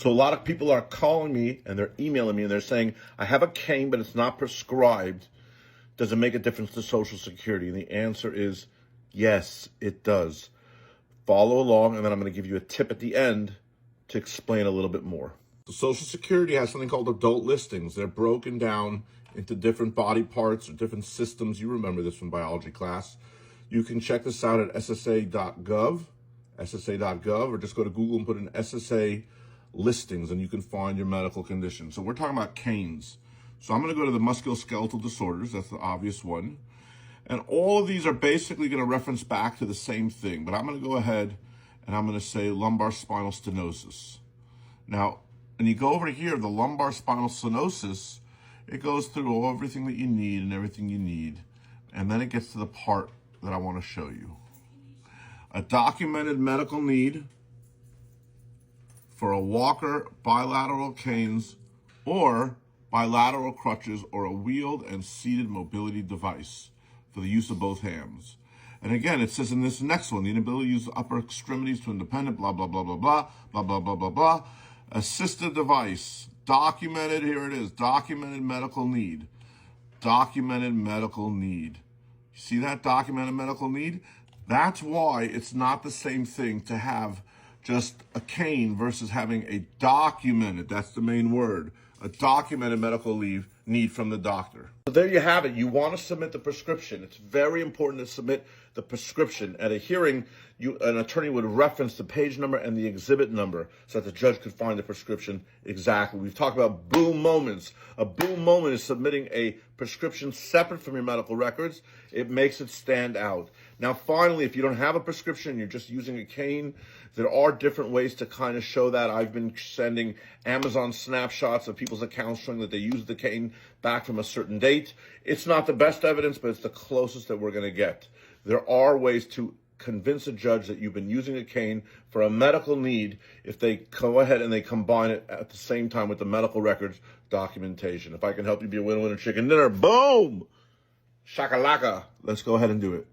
So a lot of people are calling me and they're emailing me and they're saying, I have a cane, but it's not prescribed. Does it make a difference to Social Security? And the answer is yes, it does. Follow along, and then I'm going to give you a tip at the end to explain a little bit more. So Social Security has something called adult listings. They're broken down into different body parts or different systems. You remember this from biology class. You can check this out at ssa.gov, or just go to Google and put in SSA listings, and you can find your medical condition. So we're talking about canes. So I'm going to go to the musculoskeletal disorders. That's the obvious one. And all of these are basically going to reference back to the same thing. But I'm going to go ahead and I'm going to say lumbar spinal stenosis. Now, when you go over here, the lumbar spinal stenosis, it goes through everything that you need and everything you need. And then it gets to the part that I want to show you. A documented medical need for a walker, bilateral canes, or bilateral crutches, or a wheeled and seated mobility device for the use of both hands. And again, it says in this next one, the inability to use the upper extremities to independent, blah, blah, blah, blah, blah, blah, blah, blah, blah, blah. Assistive device, documented, here it is, documented medical need. Documented medical need. You see that documented medical need? That's why it's not the same thing to have just a cane versus having a documented, that's the main word, a documented medical need from the doctor. So there you have it. You want to submit the prescription. It's very important to submit the prescription. At a hearing, an attorney would reference the page number and the exhibit number so that the judge could find the prescription exactly. We've talked about boom moments. A boom moment is submitting a prescription separate from your medical records. It makes it stand out. Now, finally, if you don't have a prescription, you're just using a cane, there are different ways to kind of show that. I've been sending Amazon snapshots of people's accounts showing that they used the cane back from a certain date. It's not the best evidence, but it's the closest that we're going to get. There are ways to convince a judge that you've been using a cane for a medical need if they go ahead and they combine it at the same time with the medical records documentation. If I can help you be a winner chicken dinner, boom! Shakalaka. Let's go ahead and do it.